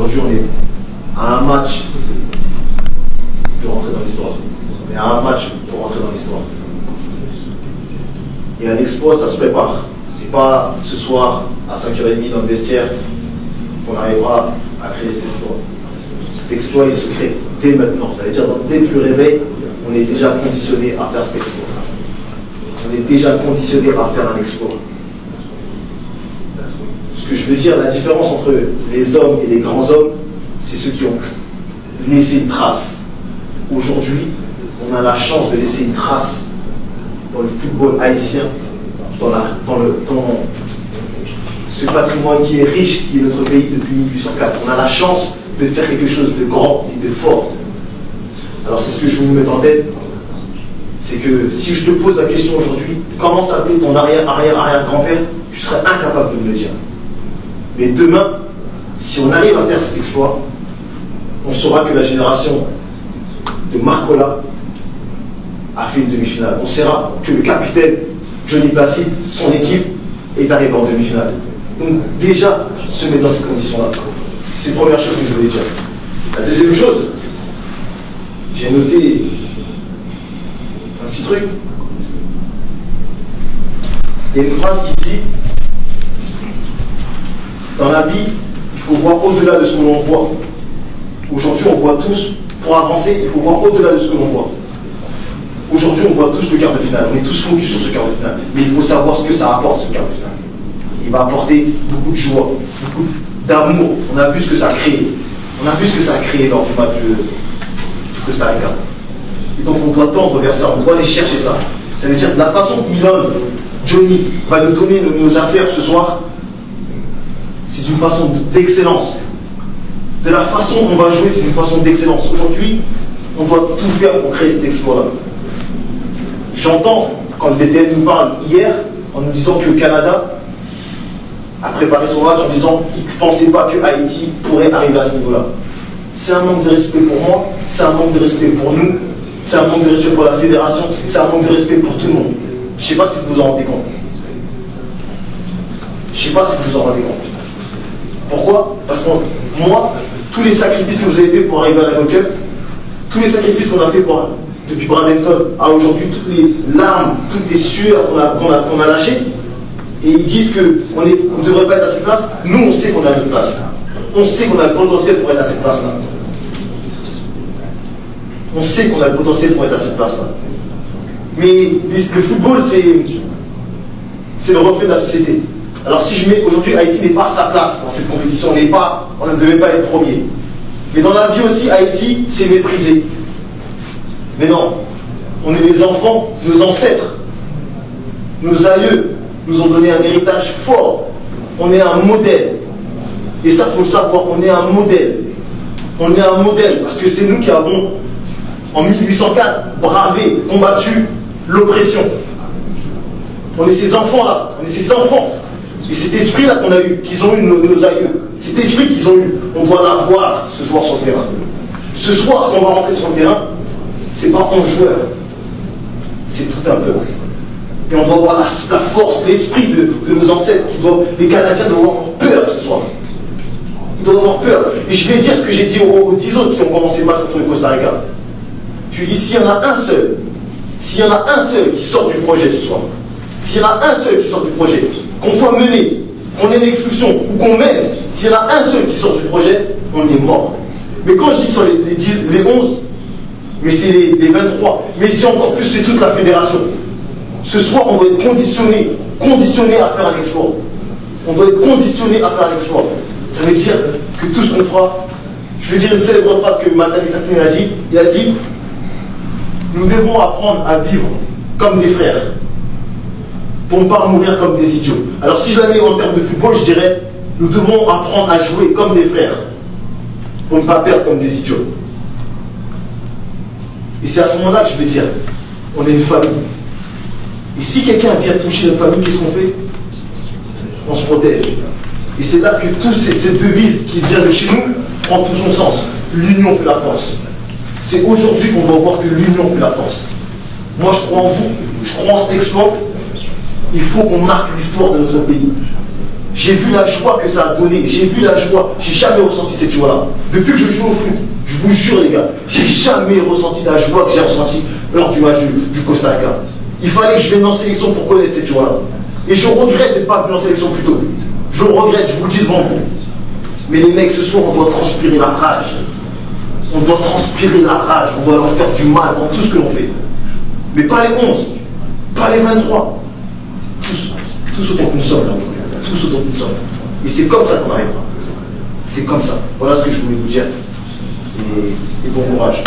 Aujourd'hui, on est à un match de rentrer dans l'histoire. On est à un match pour rentrer dans l'histoire. Et un exploit, ça se prépare. C'est pas ce soir à 5h30 dans le vestiaire qu'on arrivera à créer cet exploit. Cet exploit, il se crée dès maintenant. Ça veut dire dès le réveil, on est déjà conditionné à faire cet exploit. On est déjà conditionné à faire un exploit. Ce que je veux dire, la différence entre les hommes et les grands hommes, c'est ceux qui ont laissé une trace. Aujourd'hui, on a la chance de laisser une trace dans le football haïtien, dans ce patrimoine qui est riche, qui est notre pays depuis 1804. On a la chance de faire quelque chose de grand et de fort. Alors c'est ce que je vous mets en tête, c'est que si je te pose la question aujourd'hui, comment s'appelait ton arrière-arrière-arrière-grand-père, tu serais incapable de me le dire. Mais demain, si on arrive à faire cet exploit, on saura que la génération de Marcola a fait une demi-finale. On saura que le capitaine Johnny Placide, son équipe, est arrivé en demi-finale. Donc déjà, se mettre dans ces conditions-là. C'est la première chose que je voulais dire. La deuxième chose, j'ai noté un petit truc. Il y a une phrase qui dit: dans la vie, il faut voir au-delà de ce que l'on voit. Aujourd'hui, on voit tous, pour avancer, il faut voir au-delà de ce que l'on voit. Aujourd'hui, on voit tous le quart de finale. On est tous focus sur ce quart de finale. Mais il faut savoir ce que ça apporte, ce quart de finale. Il va apporter beaucoup de joie, beaucoup d'amour. On a vu ce que ça a créé. On a vu ce que ça a créé lors du match de Costa Rica. Et donc, on doit tendre vers ça. On doit aller chercher ça. Ça veut dire, de la façon dont Johnny va nous donner nos affaires ce soir, c'est une façon d'excellence. De la façon dont on va jouer, c'est une façon d'excellence. Aujourd'hui, on doit tout faire pour créer cet exploit-là. J'entends, quand le DTN nous parle hier, en nous disant que le Canada a préparé son match en disant qu'il ne pensait pas que Haïti pourrait arriver à ce niveau-là. C'est un manque de respect pour moi, c'est un manque de respect pour nous, c'est un manque de respect pour la fédération, c'est un manque de respect pour tout le monde. Je ne sais pas si vous vous en rendez compte. Je ne sais pas si vous vous en rendez compte. Pourquoi? Parce que moi, tous les sacrifices que vous avez fait pour arriver à la Gold Cup, tous les sacrifices qu'on a fait depuis Bradenton à aujourd'hui, toutes les larmes, toutes les sueurs qu'on a lâchées, et ils disent qu'on ne devrait pas être à cette place. Nous, on sait qu'on a notre place. On sait qu'on a le potentiel pour être à cette place-là. On sait qu'on a le potentiel pour être à cette place-là. Mais le football, c'est le reflet de la société. Alors si je mets aujourd'hui, Haïti n'est pas à sa place dans cette compétition, on ne devait pas être premier. Mais dans la vie aussi, Haïti, c'est méprisé. Mais non, on est les enfants, nos ancêtres, nos aïeux nous ont donné un héritage fort. On est un modèle. Et ça, il faut le savoir, on est un modèle. On est un modèle parce que c'est nous qui avons, en 1804, bravé, combattu l'oppression. On est ces enfants-là, on est ces enfants. Et cet esprit-là qu'on a eu, qu'ils ont eu nos aïeux, cet esprit qu'ils ont eu, on doit l'avoir ce soir sur le terrain. Ce soir, quand on va rentrer sur le terrain, c'est pas 11 joueurs, c'est tout un peuple. Et on doit avoir la force, l'esprit de nos ancêtres. Les Canadiens doivent avoir peur ce soir. Ils doivent avoir peur. Et je vais dire ce que j'ai dit aux 10 autres qui ont commencé le match contre le Costa Rica. Je dis, s'il y en a un seul qui sort du projet ce soir, s'il y en a un seul qui sort du projet, qu'on soit mené, qu'on ait une expulsion ou qu'on mène, s'il y en a un seul qui sort du projet, on est mort. Mais quand je dis sur les 11, mais c'est les 23, mais je dis encore plus, c'est toute la fédération. Ce soir, on doit être conditionné à faire un exploit. On doit être conditionné à faire un exploit. Ça veut dire que tout ce qu'on fera, je veux dire une célèbre phrase que Martin Luther King a dit, il a dit, nous devons apprendre à vivre comme des frères, pour ne pas mourir comme des idiots. Alors si je la mets en termes de football, je dirais, nous devons apprendre à jouer comme des frères, pour ne pas perdre comme des idiots. Et c'est à ce moment-là que je vais dire, on est une famille. Et si quelqu'un vient toucher notre famille, qu'est-ce qu'on fait? On se protège. Et c'est là que toute cette devise qui vient de chez nous prend tout son sens. L'union fait la force. C'est aujourd'hui qu'on doit voir que l'union fait la force. Moi, je crois en vous, je crois en cet exploit. Il faut qu'on marque l'histoire de notre pays. J'ai vu la joie que ça a donné, j'ai vu la joie, j'ai jamais ressenti cette joie-là. Depuis que je joue au foot, je vous jure les gars, j'ai jamais ressenti la joie que j'ai ressentie lors du match du Costa Rica. Il fallait que je vienne en sélection pour connaître cette joie-là. Et je regrette d'être pas venu en sélection plus tôt. Je le regrette, je vous le dis devant vous. Mais les mecs, ce soir, on doit transpirer la rage. On doit transpirer la rage, on doit leur faire du mal dans tout ce que l'on fait. Mais pas les 11, pas les 23. Tous autant que nous sommes là aujourd'hui. Tous autant que nous sommes. Et c'est comme ça qu'on arrivera. C'est comme ça. Voilà ce que je voulais vous dire. Et bon courage.